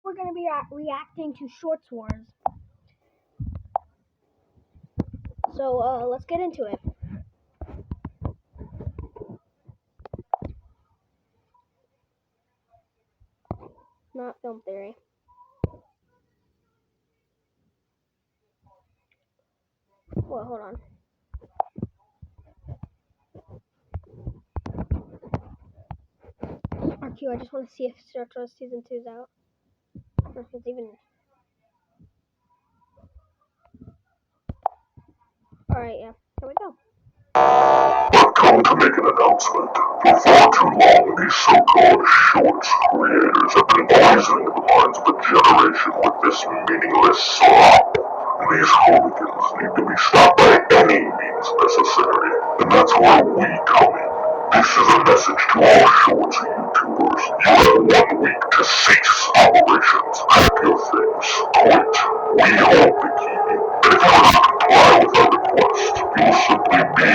we're going to be reacting to Shorts Wars. So, let's get into it. Not film theory. Well, hold on. RQ, I just want to see if Shorts Wars Season 2 is out. Or if it's even... Alright, yeah. Here we go. I've come to make an announcement. For far too long, these so-called Shorts creators have been poisoning the minds of a generation with this meaningless slop. These hooligans need to be stopped by any means necessary, and that's where we come in. This is a message to all Shorts YouTubers. You have 1 week to cease operations. Pack your things. Quit. We hold the key. And if you do not comply with our request, you'll simply be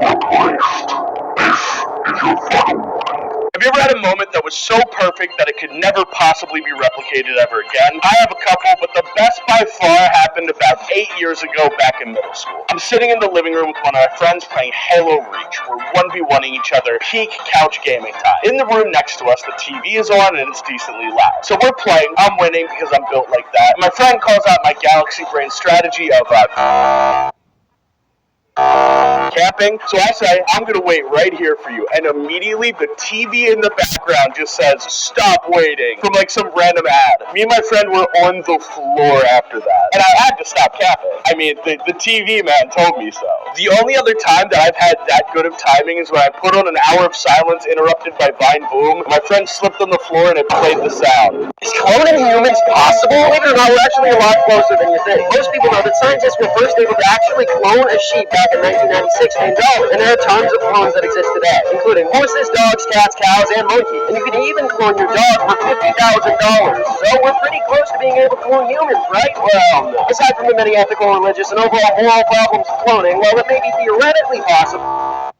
replaced. This is your final warning. Have you ever had a moment that was so perfect that it could never possibly be replicated ever again? I have a couple, but the best by far happened about 8 years ago back in middle school. I'm sitting in the living room with one of my friends playing Halo Reach. We're 1v1ing each other, peak couch gaming time. In the room next to us, the TV is on and it's decently loud. So we're playing, I'm winning because I'm built like that. My friend calls out my Galaxy Brain strategy of camping, so I say, I'm gonna wait right here for you, and immediately the TV in the background just says, stop waiting, from like some random ad. Me and my friend were on the floor after that, and I had to stop camping. I mean, the TV man told me so. The only other time that I've had that good of timing is when I put on an hour of silence interrupted by Vine Boom. My friend slipped on the floor and it played the sound. Is cloning humans possible? Believe it or not, we're actually a lot closer than you think. Most people know that scientists were first able to actually clone a sheep back in 1996 named Dolly, and there are tons of clones that exist today, including horses, dogs, cats, cows, and monkeys. And you can even clone your dog for $50,000. So we're pretty close to being able to clone humans, right? Well, no. Aside from the many ethical, religious, and overall moral problems of cloning, while it may be theoretically possible,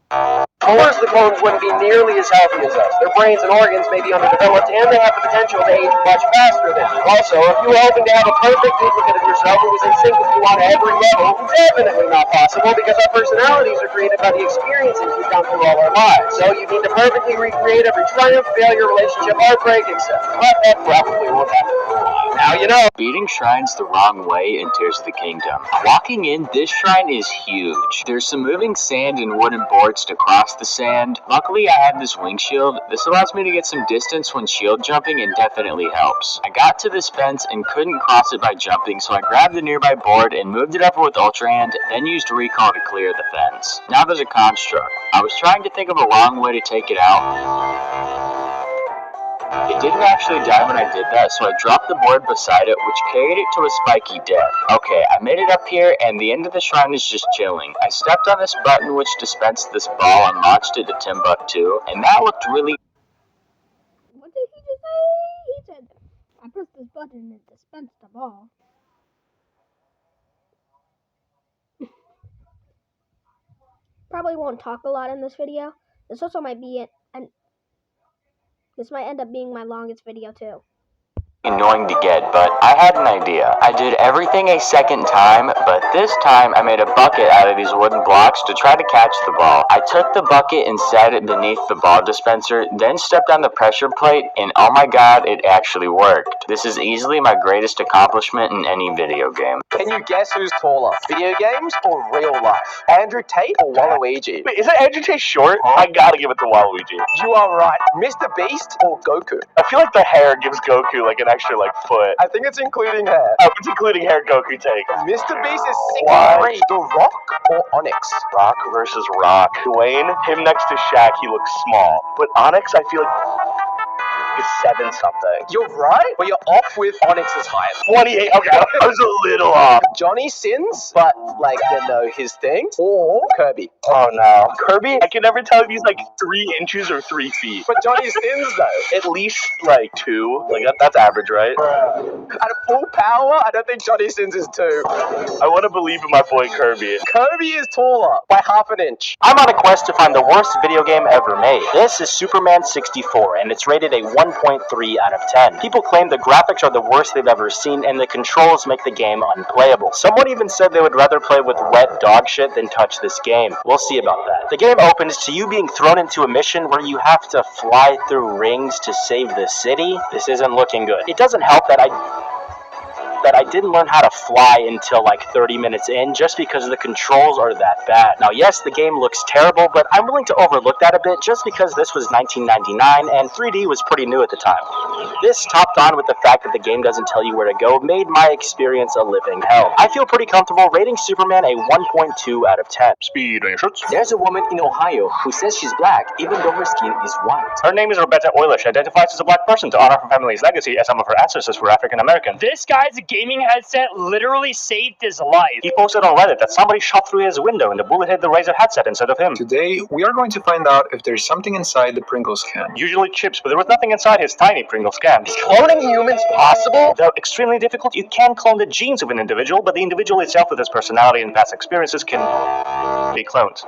of course, the clones wouldn't be nearly as healthy as us. Their brains and organs may be underdeveloped, and they have the potential to age much faster than us. Also, if you were hoping to have a perfect duplicate of yourself who was in sync with you on every level, definitely not possible, because our personalities are created by the experiences we've gone through all our lives. So you need to perfectly recreate every triumph, failure, relationship, heartbreak, etc. But that probably won't happen. Now you know. Beating shrines the wrong way in Tears of the Kingdom. Walking in, this shrine is huge. There's some moving sand and wooden boards to cross the sand. Luckily, I have this wing shield. This allows me to get some distance when shield jumping and definitely helps. I got to this fence and couldn't cross it by jumping, so I grabbed the nearby board and moved it over with Ultra Hand, then used recall to clear the fence. Now there's a construct. I was trying to think of a wrong way to take it out. It didn't actually die when I did that, so I dropped the board beside it, which carried it to a spiky death. Okay, I made it up here, and the end of the shrine is just chilling. I stepped on this button, which dispensed this ball, and launched it to Timbuktu, and that looked really... What did he just say? He said, I pressed this button and it dispensed a ball. Probably won't talk a lot in this video. This also might be it, and this might end up being my longest video too. Annoying to get, but I had an idea. I did everything a second time, but this time I made a bucket out of these wooden blocks to try to catch the ball. I took the bucket and set it beneath the ball dispenser, then stepped on the pressure plate, and oh my god, it actually worked. This is easily my greatest accomplishment in any video game. Can you guess who's taller? Video games or real life? Andrew Tate or Waluigi? Wait, isn't Andrew Tate short? I gotta give it to Waluigi. You are right. Mr. Beast or Goku? I feel like the hair gives Goku like an extra like foot. I think it's including hair. Oh, it's including hair Goku takes. Mr. Beast is 6'3". What? The Rock or Onyx? Rock versus Rock. Dwayne, him next to Shaq, he looks small. But Onyx, I feel like... is 7-something. You're right, but you're off with Onyx's highest. 28. Okay, I was a little off. Johnny Sins, but like his thing, or Kirby. Oh no, Kirby. I can never tell if he's like 3 inches or 3 feet. But Johnny Sins though, At least like 2. Like that's average, right? at full power, I don't think Johnny Sins is 2. I want to believe in my boy Kirby. Kirby is taller by half an inch. I'm on a quest to find the worst video game ever made. This is Superman 64, and it's rated a 1.3 out of 10. People claim the graphics are the worst they've ever seen, and the controls make the game unplayable. Someone even said they would rather play with wet dog shit than touch this game. We'll see about that. The game opens to you being thrown into a mission where you have to fly through rings to save the city. This isn't looking good. It doesn't help that I didn't learn how to fly until like 30 minutes in, just because the controls are that bad. Now yes, the game looks terrible, but I'm willing to overlook that a bit just because this was 1999 and 3D was pretty new at the time. This, topped on with the fact that the game doesn't tell you where to go, made my experience a living hell. I feel pretty comfortable rating Superman a 1.2 out of 10. Speed on your shirts. There's a woman in Ohio who says she's black, even though her skin is white. Her name is Rebecca Eilish. She identifies as a black person to honor her family's legacy, as some of her ancestors were African American. This guy's gaming headset literally saved his life. He posted on Reddit that somebody shot through his window and the bullet hit the Razer headset instead of him. Today, we are going to find out if there's something inside the Pringles can. Usually chips, but there was nothing inside his tiny Pringles can. Is cloning humans possible? Though extremely difficult, you can clone the genes of an individual, but the individual itself with his personality and past experiences can be cloned.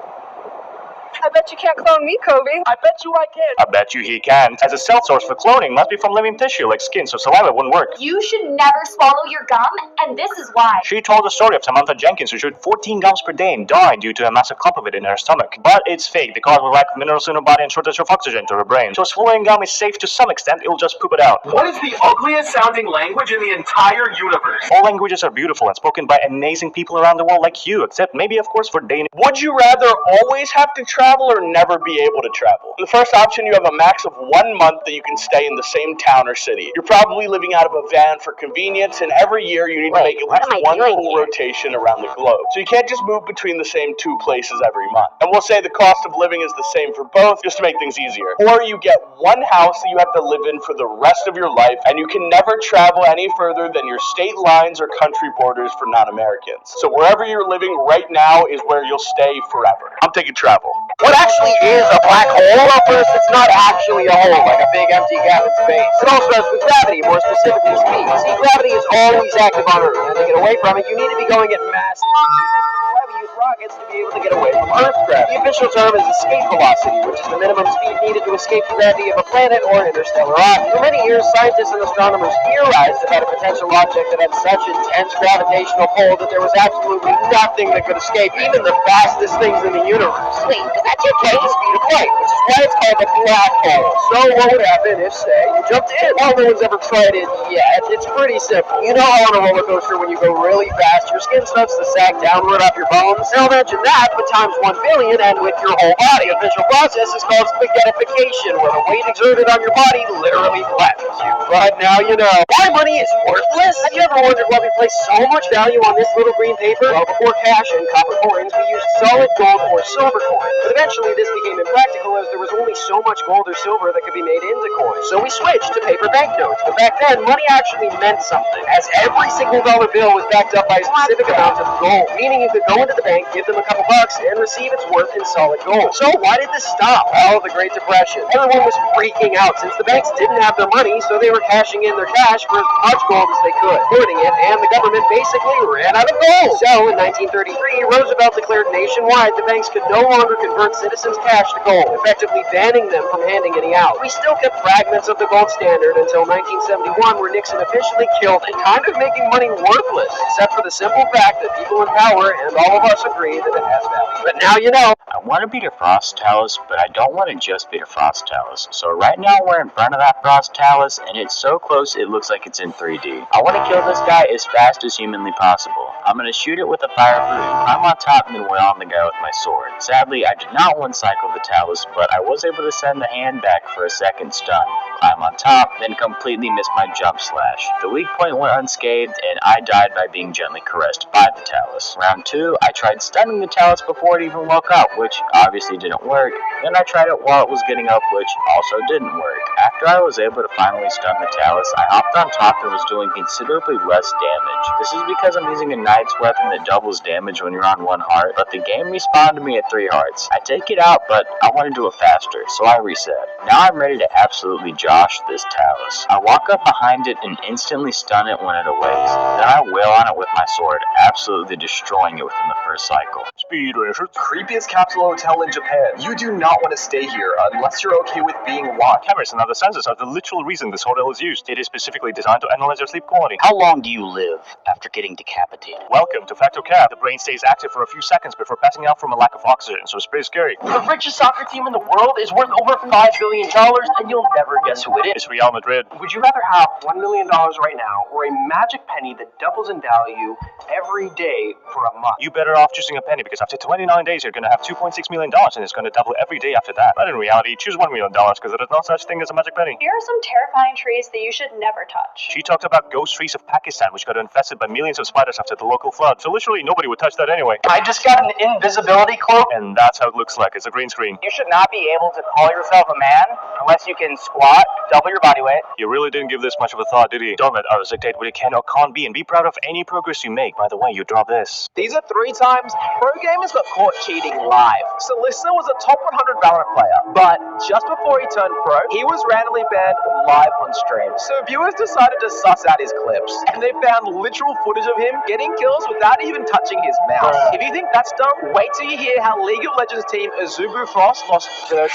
I bet you can't clone me, Kobe. I bet you I can. I bet you he can, as a cell source for cloning must be from living tissue like skin, so saliva wouldn't work. You should never swallow your gum, and this is why. She told the story of Samantha Jenkins, who chewed 14 gums per day and died due to a massive clump of it in her stomach. But it's fake, because of lack of minerals in her body and shortage of oxygen to her brain. So swallowing gum is safe to some extent, it'll just poop it out. What is the ugliest sounding language in the entire universe? All languages are beautiful and spoken by amazing people around the world like you, except maybe of course for Danish. Would you rather always have to travel or never be able to travel? In the first option, you have a max of 1 month that you can stay in the same town or city. You're probably living out of a van for convenience, and every year you need to make at least one full rotation around the globe. So you can't just move between the same 2 places every month. And we'll say the cost of living is the same for both, just to make things easier. Or you get one house that you have to live in for the rest of your life, and you can never travel any further than your state lines or country borders for non-Americans. So wherever you're living right now is where you'll stay forever. I'm taking travel. What actually is a black hole? Well, first, it's not actually a hole, like a big empty gap in space. It all starts with gravity, more specifically speed. See, gravity is always active on Earth, and to get away from it, you need to be going at massive speed. Why we use rockets to be able to get away from Earth's gravity. The official term is escape velocity, which is the minimum speed needed to escape the gravity of a planet or interstellar object. For many years, scientists and astronomers theorized about a potential object that had such intense gravitational pull that there was absolutely nothing that could escape, even the fastest things in the universe. Wait, is that your The speed of light, which is why it's called a black hole. So what would happen if, say, you jumped in? Well, no one's ever tried it yet. It's pretty simple. You know how on a roller coaster when you go really fast, your skin starts to sag downward off your bones? Now imagine that, but times 1 billion and with your whole body. The official process is called spaghettification, where the weight exerted on your body literally flattens you. But now you know. Why money is worthless? Have you ever wondered why we place so much value on this little green paper? Well, before cash and copper coins, we used solid gold or silver coins. But eventually this became impractical as there was only so much gold or silver that could be made into coins. So we switched to paper banknotes. But back then, money actually meant something, as every single dollar bill was backed up by a specific amount of gold, meaning you could go into the bank, give them a couple bucks, and receive its worth in solid gold. So why did this stop? Well, the Great Depression. Everyone was freaking out since the banks didn't have their money, so they were cashing in their cash for as much gold as they could, hoarding it, and the government basically ran out of gold. So in 1933, Roosevelt declared nationwide the banks could no longer convert citizens' cash to gold, effectively banning them from handing any out. We still kept fragments of the gold standard until 1971, where Nixon officially killed it, kind of making money worthless, except for the simple fact that people in power and all of us agree that it has value. But now you know. I want to beat a Frost Talus, but I don't want to just beat a Frost Talus. So right now we're in front of that Frost Talus, and it's so close it looks like it's in 3D. I want to kill this guy as fast as humanly possible. I'm going to shoot it with a fire fruit. I'm on top and then we're on the guy with my sword. Sadly, I did not one-cycle the Talus, but I was able to send the hand back for a second stun. climb on top, then completely miss my jump slash. The weak point went unscathed, and I died by being gently caressed by the Talus. Round 2, I tried stunning the Talus before it even woke up, which obviously didn't work. Then I tried it while it was getting up, which also didn't work. After I was able to finally stun the Talus, I hopped on top and was doing considerably less damage. This is because I'm using a knight's weapon that doubles damage when you're on 1 heart, but the game respawned me at 3 hearts. I take it out, but I want to do it faster, so I reset. Now I'm ready to absolutely josh this Talus. I walk up behind it and instantly stun it when it awakes. Then I wail on it with my sword, absolutely destroying it within the first cycle. Speed Racer. Creepiest capsule hotel in Japan. You do not want to stay here unless you're okay with being watched. Cameras and other sensors are the literal reason this hotel is used. It is specifically designed to analyze your sleep quality. How long do you live after getting decapitated? Welcome to Facto Cap. The brain stays active for a few seconds before passing out from a lack of oxygen, so it's pretty scary. The richest soccer team in the world is worth over $5 billion, and you'll never guess who it is. It's Real Madrid. Would you rather have $1 million right now, or a magic penny that doubles in value every day for a month? You're better off choosing a penny, because after 29 days you're going to have $2.6 million, and it's going to double every day after that. But in reality, choose $1 million, because there is no such thing as a magic penny. Here are some terrifying trees that you should never touch. She talked about ghost trees of Pakistan, which got infested by millions of spiders after the local flood. So literally nobody would touch that anyway. I just got an invisibility cloak. And that's how it looks like. It's a green screen. You should not be able to call yourself a man unless you can squat, double your body weight. You really didn't give this much of a thought, did you? Don't let others dictate what you can or can't be, and be proud of any progress you make. By the way, you draw this. These are 3 times pro gamers got caught cheating live. Solista was a top 100 Valorant player, but just before he turned pro, he was randomly banned live on stream. So viewers decided to suss out his clips, and they found literal footage of him getting kills without even touching his mouse. If you think that's dumb, wait till you hear how League of Legends team Azubu Frost lost $30,000.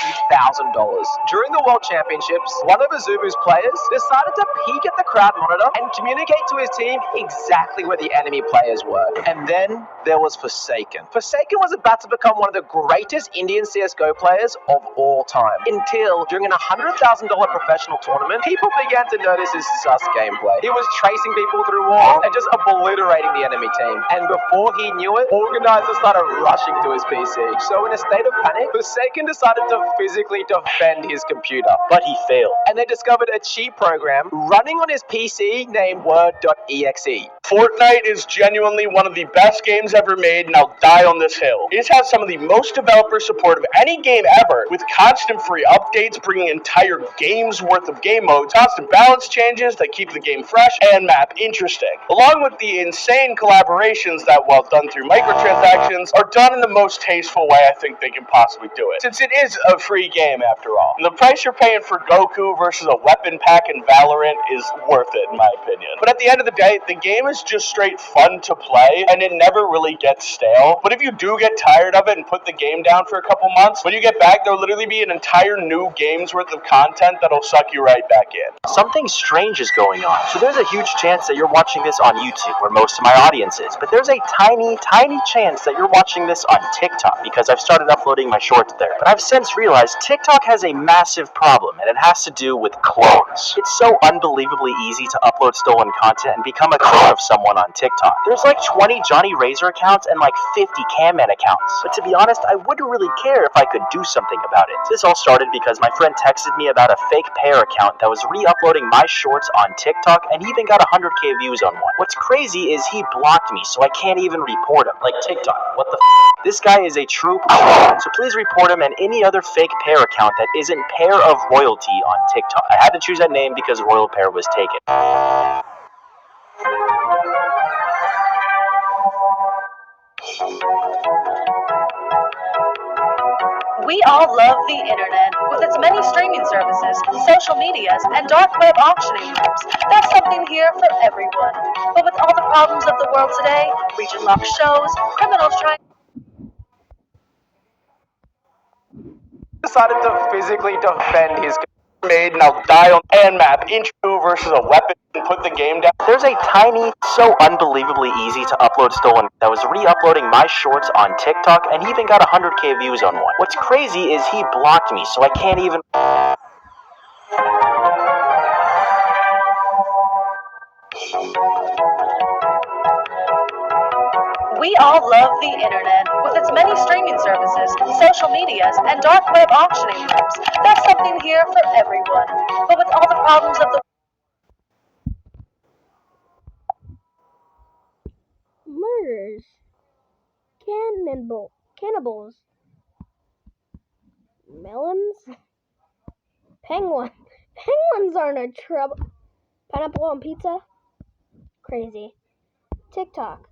During the World Championships, one of Azubu's players decided to peek at the crowd monitor and communicate to his team exactly where the enemy players were. And then there was Forsaken. Forsaken was about to become one of the greatest Indian CSGO players of all time, until during a $100,000 professional tournament, people began to notice his sus gameplay. He was tracing people through walls and just obliterating the enemy team. And before he knew it, organizers started rushing to his PC. So in a state of panic, Forsaken decided to physically defend his computer. But he failed. And they discovered a cheat program running on his PC named Word.exe. Fortnite is genuinely one of the best games ever made, and I'll die on this hill. It has some of the most developer support of any game ever, with constant free updates bringing entire games worth of game modes, constant balance changes that keep the game fresh, and map interesting. Along with the insane collaborations that, while done through microtransactions, are done in the most tasteful way I think they can possibly do it, since it is a free game after all. And the price you're paying for Goku versus a weapon pack in Valorant is worth it, in my opinion. But at the end of the day, the game is just straight fun to play, and it never really gets stale. But if you do get tired of it and put the game down for a couple months, when you get back, there'll literally be an entire new game's worth of content that'll suck you right back in. Something strange is going on. So there's a huge chance that you're watching this on YouTube, where most of my audience is. But there's a tiny, tiny chance that you're watching this on TikTok, because I've started uploading my shorts there. But I've since realized TikTok has a massive problem, and it has to do with clones. It's so unbelievably easy to upload stolen content and become a clone of someone on TikTok. There's like 20 Johnny Razor accounts and like 50 Camman accounts. But to be honest, I wouldn't really care if I could do something about it. This all started because my friend texted me about a fake Pear account that was re-uploading my shorts on TikTok, and he even got 100k views on one. What's crazy is he blocked me, so I can't even report him. Like, TikTok, what the f? This guy is a true troll, so please report him and any other fake Pear account that isn't Pear of Royalty on TikTok. I had to choose that name because Royal Pear was taken. We all love the internet, with its many streaming services, social medias, and dark web auctioning rooms. There's something here for everyone. But with all the problems of the world today, region-locked shows, criminals trying... Decided to physically defend his made, and I'll die on and map intro versus a weapon and put the game down. There's a tiny, so unbelievably easy to upload stolen that was re-uploading my shorts on TikTok, and he even got 100k views on one. What's crazy is he blocked me, so I can't even... We all love the internet, with With its many streaming services, social medias, and dark web auctioning rooms, there's something here for everyone. But with all the problems of the Murders. Cannibals. Melons. Penguins aren't a trouble. Pineapple on pizza. Crazy. TikTok.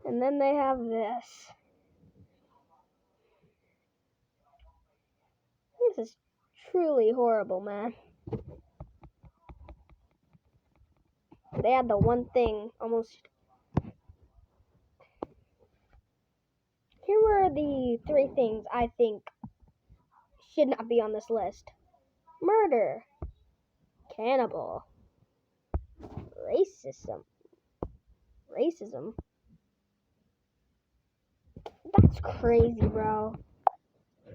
And then they have this. This is truly horrible, man. They had the one thing almost. Here were the 3 things I think should not be on this list: murder, cannibal, racism. That's crazy, bro.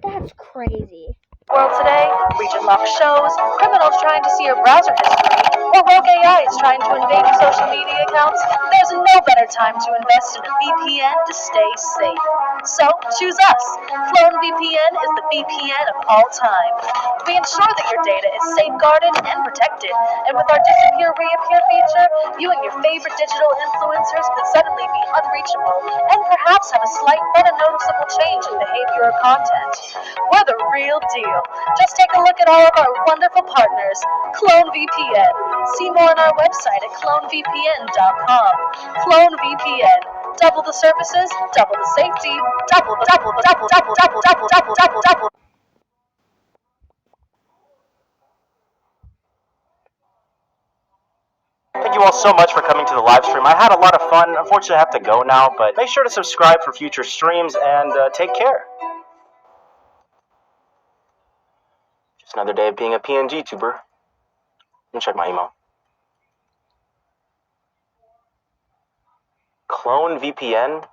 That's crazy. world today, region-locked shows, criminals trying to see your browser history, or rogue AIs trying to invade your social media accounts, there's no better time to invest in a VPN to stay safe. So, choose us. Clone VPN is the VPN of all time. We ensure that your data is safeguarded and protected, and with our disappear-reappear feature, you and your favorite digital influencers could suddenly be unreachable, and perhaps have a slight but unnoticeable change in behavior or content. We're the real deal. Just take a look at all of our wonderful partners, Clone VPN. See more on our website at clonevpn.com. Clone VPN. Double the services, double the safety, double. Thank you all so much for coming to the live stream. I had a lot of fun. Unfortunately, I have to go now, but make sure to subscribe for future streams and take care. Just another day of being a PNG tuber. Let me check my email. Clone VPN.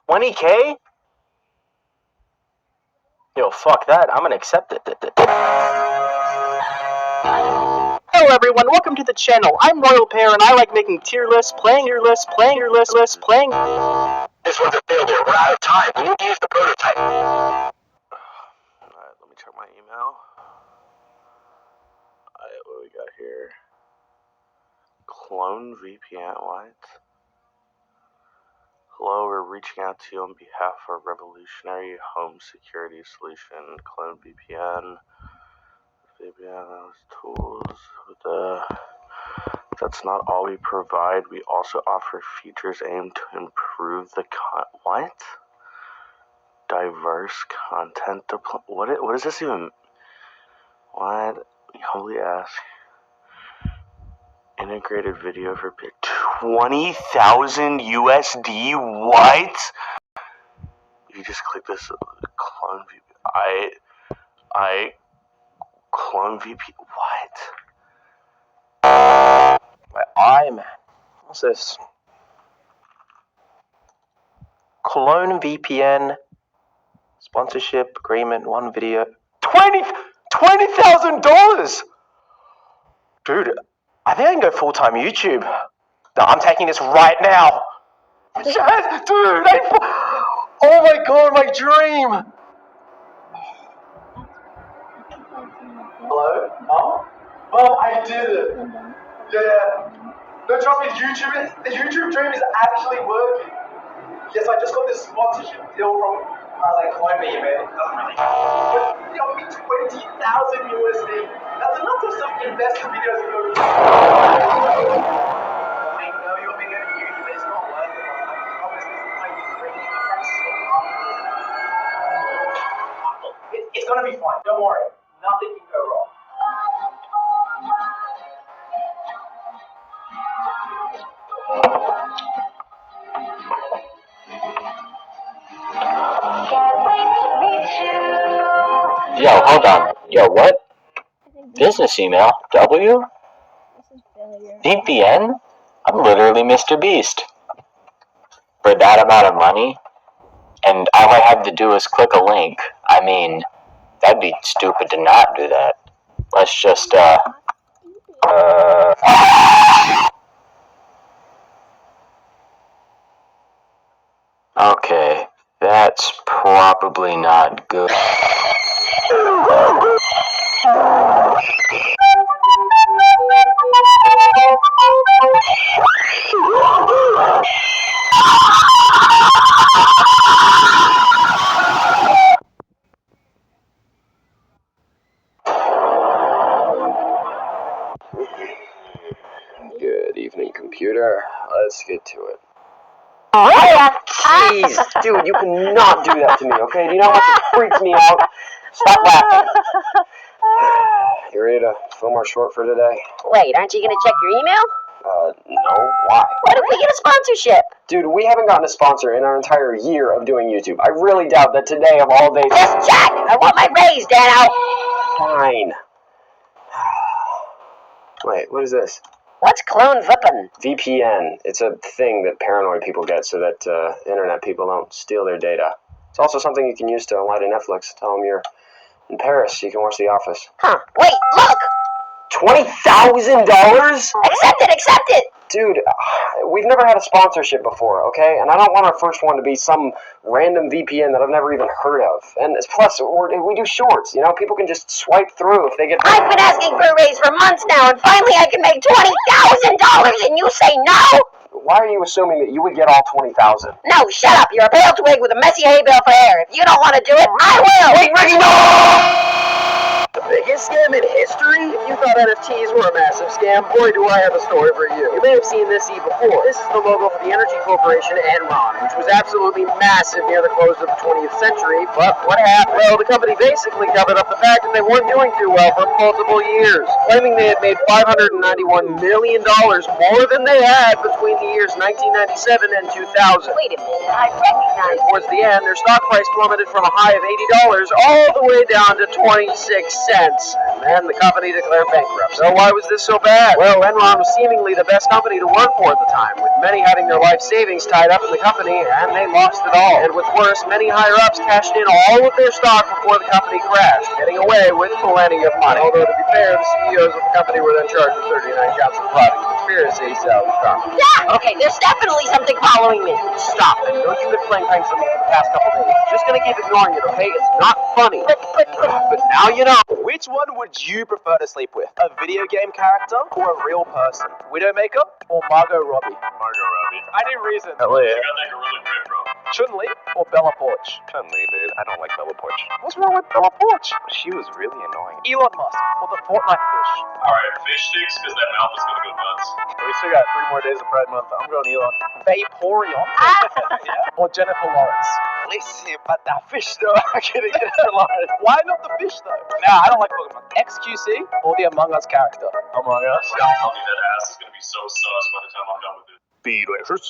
20K? Yo, fuck that. I'm gonna accept it. Hello everyone, welcome to the channel. I'm Royal Pear and I like making tier lists, playing your list, playing your list. This one's a failure. We're out of time. We need to use the prototype. Alright, let me check my email. Alright, what do we got here? Clone VPN, what? Hello, we're reaching out to you on behalf of a revolutionary home security solution, Clone VPN. VPN has tools. That's not all we provide. We also offer features aimed to improve the what? Diverse content. What is this even? What? We humbly ask. Integrated video for 20,000 USD. What? You just click this clone VPN. Clone VPN. What? My eye, man. What's this? Clone VPN sponsorship agreement. One video. $20,000. Dude, I think I can go full-time YouTube. No, I'm taking this right now. Yes, dude. Oh my god, my dream. Hello? Mom? Mom, I did it. Yeah. No, trust me, the YouTube dream is actually working. Yes, I just got this sponsorship deal from, Clone VPN. It doesn't really count. But they offered me 20,000 USD. That's enough to some investor videos and go. I know you're being a YouTube, but it's not worth it. I promise this is my dream. I tried so hard. Look, it's gonna be fine. Don't worry. Nothing can go wrong. Yo, hold on. Yo, what? Business email? W? VPN? I'm literally Mr. Beast. For that amount of money? And all I have to do is click a link. I mean, that'd be stupid to not do that. Let's just, Okay, that's probably not good. Good evening, computer. Let's get to it. Oh, Jeez, dude, you cannot do that to me, okay? Do you know how much it freaks me out? Stop laughing. You ready to film our short for today? Wait, aren't you gonna check your email? No. Why? What if we get a sponsorship? Dude, we haven't gotten a sponsor in our entire year of doing YouTube. I really doubt that today of all days... Just check! I want my raise, Dano! Fine. Wait, what is this? What's Clone VPN? VPN. It's a thing that paranoid people get so that internet people don't steal their data. It's also something you can use to lie to Netflix. Tell them you're in Paris so you can watch The Office. Huh, wait, look! $20,000? Accept it! Dude, we've never had a sponsorship before, okay? And I don't want our first one to be some random VPN that I've never even heard of. And plus, we do shorts, you know? People can just swipe through if they get... I've been asking for a raise for months now, and finally I can make $20,000, and you say no? Why are you assuming that you would get all $20,000? No, shut up! You're a pale twig with a messy hay bale for hair. If you don't want to do it, I will! Wait, Ricky, no! The biggest scam in history? If you thought NFTs were a massive scam, boy do I have a story for you. You may have seen this before. This is the logo for the energy corporation Enron, which was absolutely massive near the close of the 20th century, but what happened? Well, the company basically covered up the fact that they weren't doing too well for multiple years, claiming they had made $591 million more than they had between the years 1997 and 2000. Wait a minute, I recognize... Towards the end, their stock price plummeted from a high of $80 all the way down to 26 cents, and then the company declared bankruptcy. So why was this so bad? Well, Enron was seemingly the best company to work for at the time, with many having their life savings tied up in the company, and they lost it all. And what's worse, many higher-ups cashed in all of their stock before the company crashed, getting away with plenty of money. Although, to be fair, the CEOs of the company were then charged with 39 counts of plotting conspiracy, so stop. Yeah! Okay, there's definitely something following me. Stop it. Don't you been playing pranks on me for the past couple days. Just gonna keep ignoring it, okay? It's not funny. But now you know. Which one would you prefer to sleep with? A video game character or a real person? Widowmaker or Margot Robbie? Margot Robbie. I need reason. Hell yeah. You got that gorilla grip, bro. Chun-Li or Bella Porch? Chun-Li, dude. I don't like Bella Porch. What's wrong with Bella Porch? She was really annoying. Elon Musk or the Fortnite fish? Alright, fish sticks, because that mouth is gonna go nuts. We still got 3 more days of Pride Month. I'm going Elon. Vaporeon? Yeah. Or Jennifer Lawrence? Listen, but that fish though. I'm kidding, Jennifer Lawrence. Why not the fish though? Nah, I don't like Pokemon. XQC or the Among Us character? Among Us? I'm telling you, that ass is gonna be so sus by the time I'm done with it.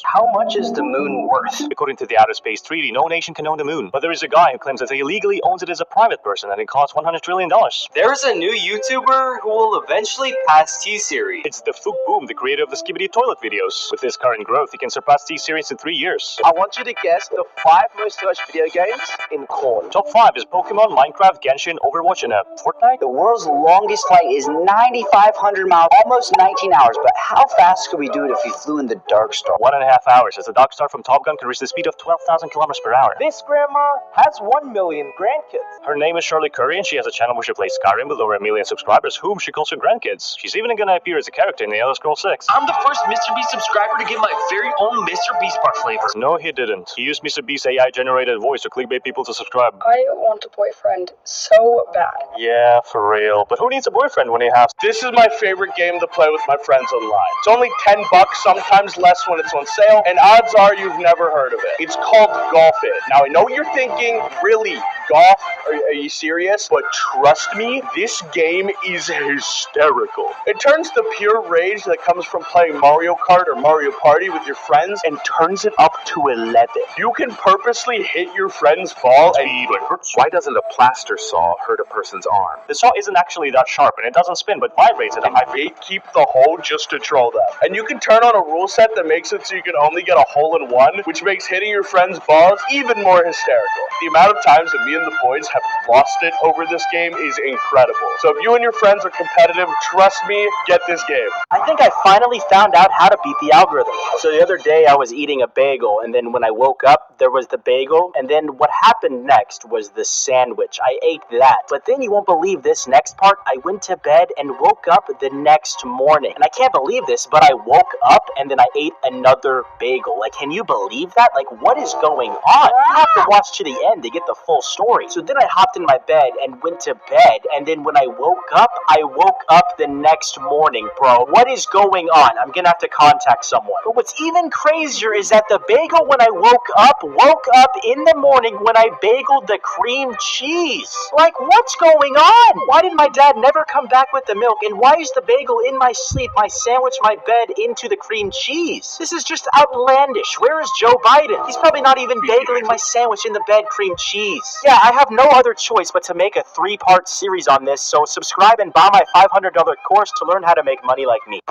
How much is the moon worth? According to the Outer Space Treaty, no nation can own the moon. But there is a guy who claims that he illegally owns it as a private person and it costs $100 trillion. There's a new YouTuber who will eventually pass T-Series. It's the Fook Boom, the creator of the Skibidi Toilet videos. With his current growth, he can surpass T-Series in 3 years. I want you to guess the 5 most searched video games in corn. Top 5 is Pokemon, Minecraft, Genshin, Overwatch, and Fortnite. The world's longest flight is 9,500 miles, almost 19 hours. But how fast could we do it if we flew in the Dark Star? 1.5 hours, as the Dark Star from Top Gun can reach the speed of 12,000 kilometers per hour. This grandma has 1 million grandkids. Her name is Shirley Curry, and she has a channel where she plays Skyrim with over 1 million subscribers, whom she calls her grandkids. She's even gonna appear as a character in the Elder Scrolls 6. I'm the first Mr. Beast subscriber to get my very own Mr. Beast bar flavor. No, he didn't. He used Mr. Beast's AI-generated voice to clickbait people to subscribe. I want a boyfriend so bad. Yeah, for real. But who needs a boyfriend when he has... This is my favorite game to play with my friends online. It's only $10, sometimes less when it's on sale, and odds are you've never heard of it. It's called Golf It. Now, I know what you're thinking, really, golf? Are you serious? But trust me, this game is hysterical. It turns the pure rage that comes from playing Mario Kart or Mario Party with your friends and turns it up to 11. You can purposely hit your friend's ball and... Why doesn't a plaster saw hurt a person's arm? The saw isn't actually that sharp, and it doesn't spin, but vibrates at a high rate. Keep the hole just to troll them. And you can turn on a rule set that makes it so you can only get a hole in one, which makes hitting your friend's balls even more hysterical. The amount of times that me and and the boys have lost it over this game is incredible. So if you and your friends are competitive, trust me, get this game. I think I finally found out how to beat the algorithm. So the other day I was eating a bagel, and then when I woke up, there was the bagel, and then what happened next was the sandwich. I ate that. But then you won't believe this next part. I went to bed and woke up the next morning. And I can't believe this, but I woke up and then I ate another bagel. Like, can you believe that? Like, what is going on? You have to watch to the end to get the full story. So then I hopped in my bed and went to bed, and then when I woke up the next morning, bro. What is going on? I'm gonna have to contact someone. But what's even crazier is that the bagel when I woke up in the morning when I bageled the cream cheese. Like, what's going on? Why did my dad never come back with the milk? And why is the bagel in my sleep, my sandwich, my bed into the cream cheese? This is just outlandish. Where is Joe Biden? He's probably not even bageling my sandwich in the bed cream cheese. Yeah, I have no other choice but to make a 3-part series on this, so subscribe and buy my $500 course to learn how to make money like me.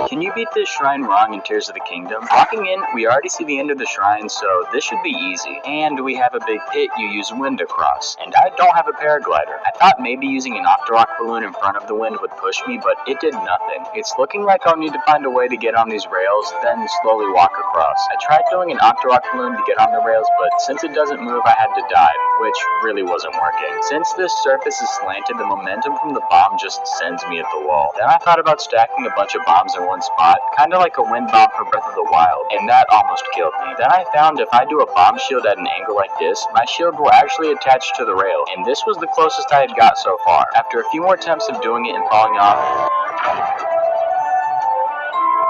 Can you beat this shrine wrong in Tears of the Kingdom? Walking in, we already see the end of the shrine, so this should be easy. And we have a big pit you use wind to cross. And I don't have a paraglider. I thought maybe using an Octorok balloon in front of the wind would push me, but it did nothing. It's looking like I'll need to find a way to get on these rails, then slowly walk across. I tried doing an Octorok balloon to get on the rails, but since it doesn't move, I had to dive, which really wasn't working. Since this surface is slanted, the momentum from the bomb just sends me at the wall. Then I thought about stacking a bunch of bombs in one spot, kinda like a wind bomb for Breath of the Wild, and that almost killed me. Then I found if I do a bomb shield at an angle like this, my shield will actually attach to the rail, and this was the closest I had got so far. After a few more attempts of doing it and falling off,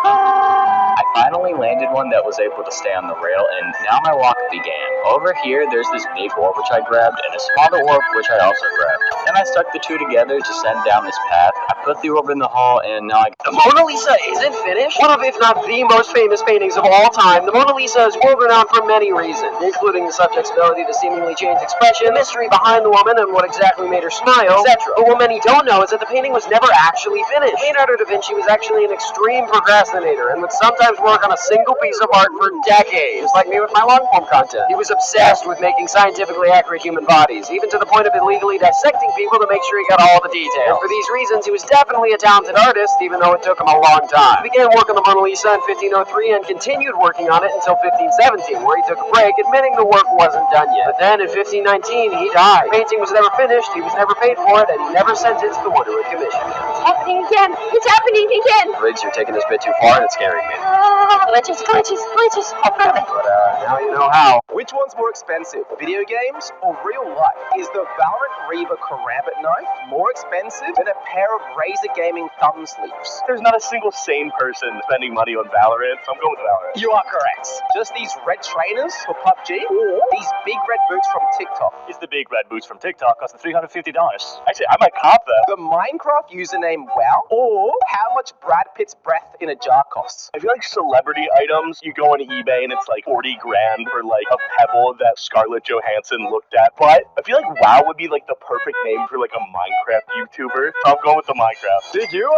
I finally landed one that was able to stay on the rail, and now my walk began. Over here, there's this big orb which I grabbed, and a smaller orb which I also grabbed. Then I stuck the two together to send down this path. I put the orb in the hole, and now The Mona Lisa isn't finished? One of, if not the most famous paintings of all time, the Mona Lisa is world-renowned for many reasons, including the subject's ability to seemingly change expression, the mystery behind the woman and what exactly made her smile, etc. But what many don't know is that the painting was never actually finished. Leonardo da Vinci was actually an extreme procrastinator, and would sometimes work on a single piece of art for decades, like me with my long-form content. He was obsessed with making scientifically accurate human bodies, even to the point of illegally dissecting people to make sure he got all the details. And for these reasons, he was definitely a talented artist, even though it took him a long time. He began work on the Mona Lisa in 1503 and continued working on it until 1517, where he took a break, admitting the work wasn't done yet. But then in 1519, he died. The painting was never finished, he was never paid for it, and he never sentenced the one who had commissioned it. It's happening again! It's happening again! Riggs, you're taking this bit too far and it's scaring me. Glitches, glitches, glitches. Oh, really? But now you know how. Which one's more expensive, video games or real life? Is the Valorant Reaver Karambit knife more expensive than a pair of Razer Gaming thumb sleeves? There's not a single sane person spending money on Valorant, so I'm going with Valorant. You are correct. Just these red trainers for PUBG, or these big red boots from TikTok? It's the big red boots from TikTok, cost $350. Actually, I might cop them. The Minecraft username WoW, or how much Brad Pitt's breath in a jar costs? I feel like celebrity items, you go on eBay and it's like 40 grand for like a pebble that Scarlett Johansson looked at. But I feel like WoW would be like the perfect name for like a Minecraft YouTuber. So I'm going with the Minecraft. Did you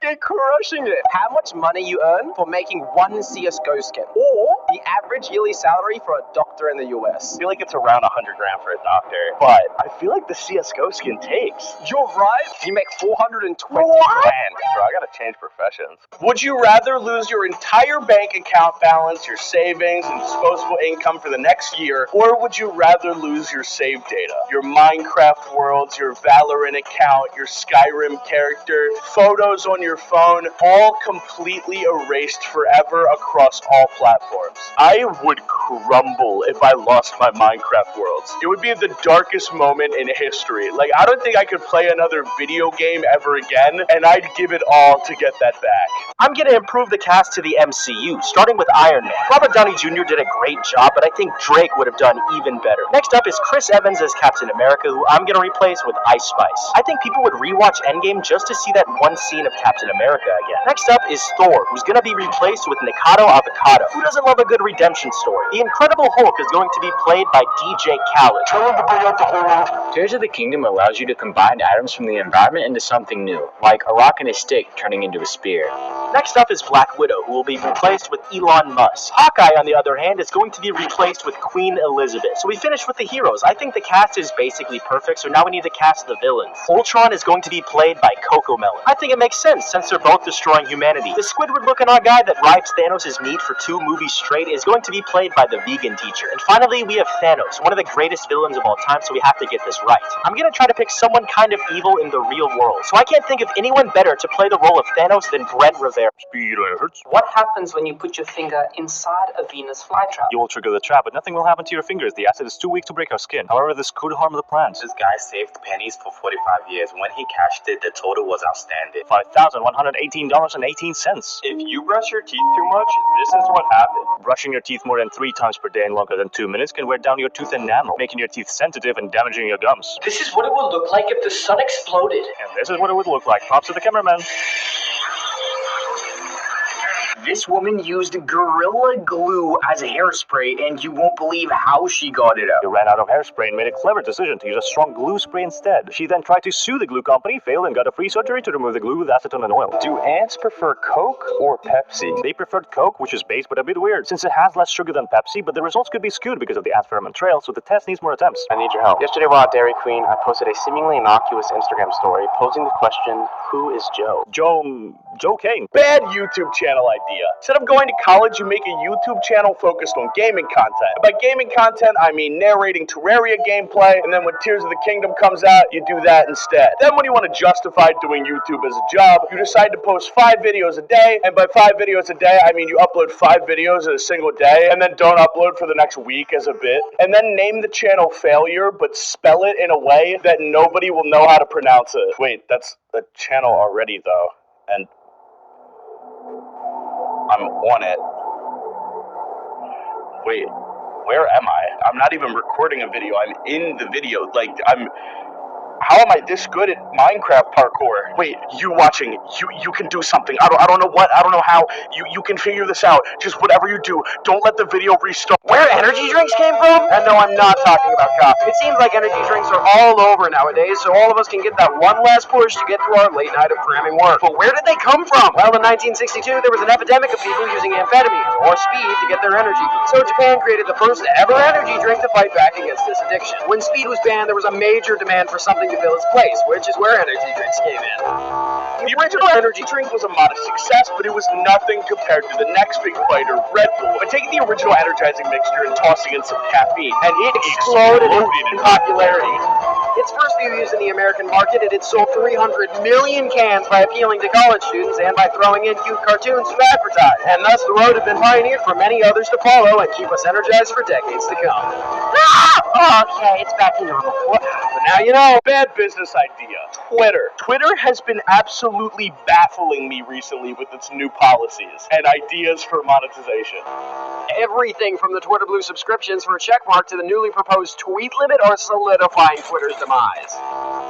get crushing it? How much money you earn for making one CSGO skin? Or the average yearly salary for a doctor in the US? I feel like it's around 100 grand for a doctor. But I feel like the CSGO skin takes. You're right. You make 420 grand. Bro, I gotta change professions. Would you rather lose your entire bank account balance, your savings, and disposable income for the next year, or would you rather lose your save data? Your Minecraft worlds, your Valorant account, your Skyrim character, photos on your phone, all completely erased forever across all platforms. I would crumble if I lost my Minecraft worlds. It would be the darkest moment in history. Like, I don't think I could play another video game ever again, and I'd give it all to get that back. I'm gonna improve the cast to the MCU, starting with Iron Man. Robert Downey Jr. did a great job, but I think Drake would have done even better. Next up is Chris Evans as Captain America, who I'm gonna replace with Ice Spice. I think people would rewatch Endgame just to see that one scene of Captain America again. Next up is Thor, who's gonna be replaced with Nikado Avocado. Who doesn't love a good redemption story? The Incredible Hulk is going to be played by DJ Khaled. Tell him to bring out the horn. Tears of the Kingdom allows you to combine items from the environment into something new, like a rock and a stick turning into a spear. Next up is Black Widow, who will be replaced with Elon Musk. Hawkeye, on the other hand, is going to be replaced with Queen Elizabeth. So we finished with the heroes. I think the cast is basically perfect, so now we need to cast the villains. Ultron is going to be played by Cocomelon. I think it makes sense, since they're both destroying humanity. The Squidward-looking odd guy that rides Thanos' meat for 2 movies straight is going to be played by the vegan teacher. And finally, we have Thanos, one of the greatest villains of all time, so we have to get this right. I'm gonna try to pick someone kind of evil in the real world, so I can't think of anyone better to play the role of Thanos than Brent Rivera. Speed alerts. What happens when you put your finger inside a Venus flytrap? You will trigger the trap, but nothing will happen to your fingers. The acid is too weak to break our skin. However, this could harm the plant. This guy saved pennies for 45 years. When he cashed it, the total was outstanding. $5,118.18. If you brush your teeth too much, this is what happened. Brushing your teeth more than 3 times per day and longer than 2 minutes can wear down your tooth enamel, making your teeth sensitive and damaging your gums. This is what it would look like if the sun exploded. And this is what it would look like. Props to the cameraman. This woman used Gorilla Glue as hairspray, and you won't believe how she got it out. You ran out of hairspray and made a clever decision to use a strong glue spray instead. She then tried to sue the glue company, failed, and got a free surgery to remove the glue with acetone and oil. Do ants prefer Coke or Pepsi? They preferred Coke, which is base but a bit weird, since it has less sugar than Pepsi, but the results could be skewed because of the ant pheromone trail, so the test needs more attempts. I need your help. Yesterday while at Dairy Queen, I posted a seemingly innocuous Instagram story posing the question, who is Joe? Joe Kane. Bad YouTube channel idea. Instead of going to college, you make a YouTube channel focused on gaming content. By gaming content, I mean narrating Terraria gameplay, and then when Tears of the Kingdom comes out, you do that instead. Then when you want to justify doing YouTube as a job, you decide to post 5 videos a day, and by 5 videos a day, I mean you upload 5 videos in a single day, and then don't upload for the next week as a bit, and then name the channel Failure, but spell it in a way that nobody will know how to pronounce it. Wait, that's a channel already, though, and I'm on it. Wait, where am I? I'm not even recording a video. I'm in the video. How am I this good at Minecraft parkour? Wait, you watching, you can do something. I don't know what, I don't know how. You can figure this out. Just whatever you do, don't let the video restart. Where energy drinks came from? And no, I'm not talking about coffee. It seems like energy drinks are all over nowadays, so all of us can get that one last push to get through our late night of cramming work. But where did they come from? Well, in 1962, there was an epidemic of people using amphetamines, or speed, to get their energy. So Japan created the first ever energy drink to fight back against this addiction. When speed was banned, there was a major demand for something to fill its place, which is where energy drinks came in. The original energy drink was a modest success, but it was nothing compared to the next big fighter, Red Bull. By taking the original energizing mixture and tossing in some caffeine, and it exploded in popularity. Its first few years in the American market, it had sold 300 million cans by appealing to college students and by throwing in cute cartoons to advertise. And thus the road had been pioneered for many others to follow and keep us energized for decades to come. Okay, it's back to normal. But now you know. Bad business idea. Twitter. Twitter has been absolutely baffling me recently with its new policies and ideas for monetization. Everything from the Twitter Blue subscriptions for a checkmark to the newly proposed tweet limit are solidifying Twitter's demise.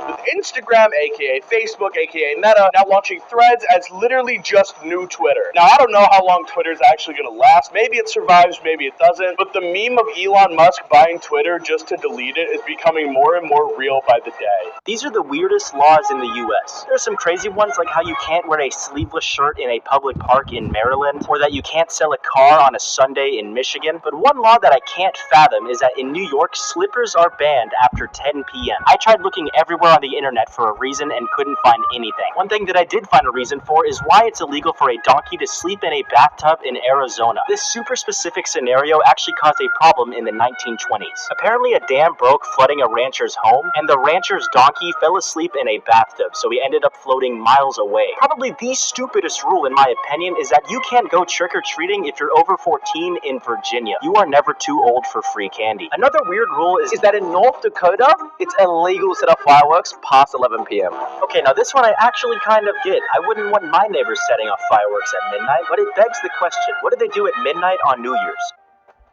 With Instagram, aka Facebook, aka Meta, now launching Threads as literally just new Twitter. Now, I don't know how long Twitter's actually going to last. Maybe it survives, maybe it doesn't. But the meme of Elon Musk buying Twitter just to delete it is becoming more and more real by the day. These are the weirdest laws in the US. There are some crazy ones like how you can't wear a sleeveless shirt in a public park in Maryland, or that you can't sell a car on a Sunday in Michigan. But one law that I can't fathom is that in New York, slippers are banned after 10 p.m. I tried looking everywhere on the internet for a reason and couldn't find anything. One thing that I did find a reason for is why it's illegal for a donkey to sleep in a bathtub in Arizona. This super specific scenario actually caused a problem in the 1920s. Apparently a dam broke, flooding a rancher's home, and the rancher's donkey fell asleep in a bathtub, so he ended up floating miles away. Probably the stupidest rule, in my opinion, is that you can't go trick-or-treating if you're over 14 in Virginia. You are never too old for free candy. Another weird rule is that in North Dakota, it's illegal to set off fireworks past 11 p.m. Okay, now this one I actually kind of get. I wouldn't want my neighbors setting off fireworks at midnight, but it begs the question, what do they do at midnight on New Year's?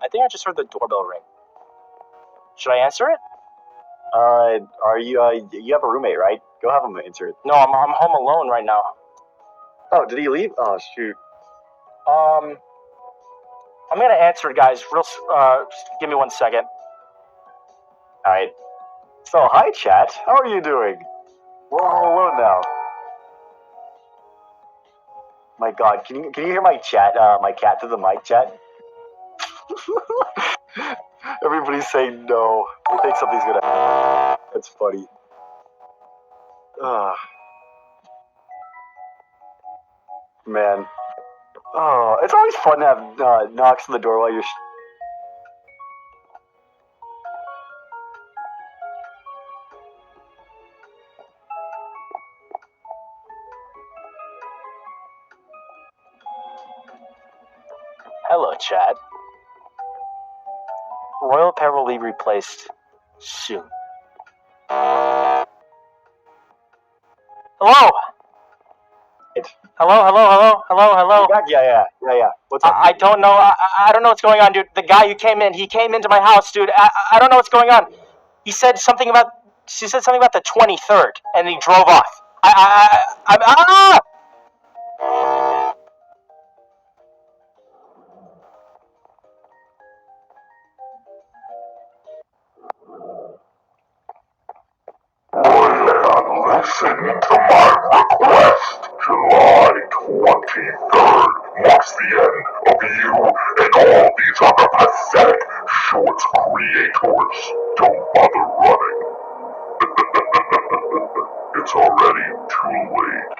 I think I just heard the doorbell ring. Should I answer it? Are you have a roommate, right? Go have him answer it. No, I'm home alone right now. Oh, did he leave? Oh, shoot. I'm gonna answer it, guys. Just give me 1 second. Alright. So, hi chat. How are you doing? We're all alone now. My god, can you hear my chat, my cat through the mic chat? Everybody's saying no. They think something's gonna happen. That's funny. Man. Oh, it's always fun to have knocks on the door while you're... Hello, chat. Royal Pair will be replaced soon. Hello! Hello. Yeah. What's up? I don't know. I don't know what's going on, dude. The guy who came in, he came into my house, dude. I don't know what's going on. She said something about the 23rd, and he drove off. Listen to my request. July 23rd marks the end of you and all these other pathetic shorts creators. Don't bother running. It's already too late.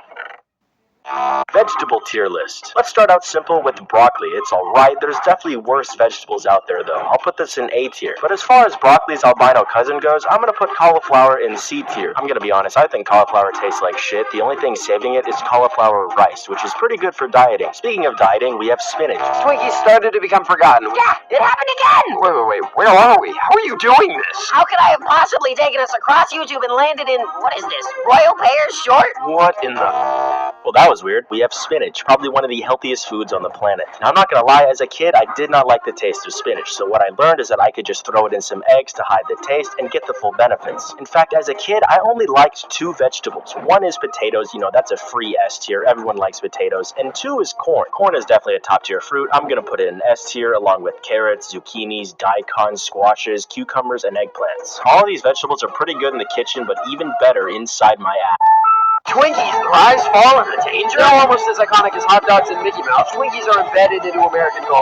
Vegetable tier list. Let's start out simple with broccoli. It's alright. There's definitely worse vegetables out there though. I'll put this in A tier. But as far as broccoli's albino cousin goes, I'm gonna put cauliflower in C tier. I'm gonna be honest, I think cauliflower tastes like shit. The only thing saving it is cauliflower rice, which is pretty good for dieting. Speaking of dieting, we have spinach. Twinkies started to become forgotten. Yeah, it happened again! Wait, where are we? How are you doing this? How could I have possibly taken us across YouTube and landed in, what is this, Royal Pears Short? What in the... Well, that was weird. We have spinach, probably one of the healthiest foods on the planet. Now, I'm not gonna lie, as a kid, I did not like the taste of spinach, so what I learned is that I could just throw it in some eggs to hide the taste and get the full benefits. In fact, as a kid, I only liked two vegetables. One is potatoes, that's a free S tier, everyone likes potatoes, and two is corn. Corn is definitely a top tier fruit. I'm gonna put it in S tier, along with carrots, zucchinis, daikon, squashes, cucumbers, and eggplants. All of these vegetables are pretty good in the kitchen, but even better inside my ass. Twinkies, the rise, fall, and the danger? They're almost as iconic as hot dogs and Mickey Mouse. Twinkies are embedded into American culture.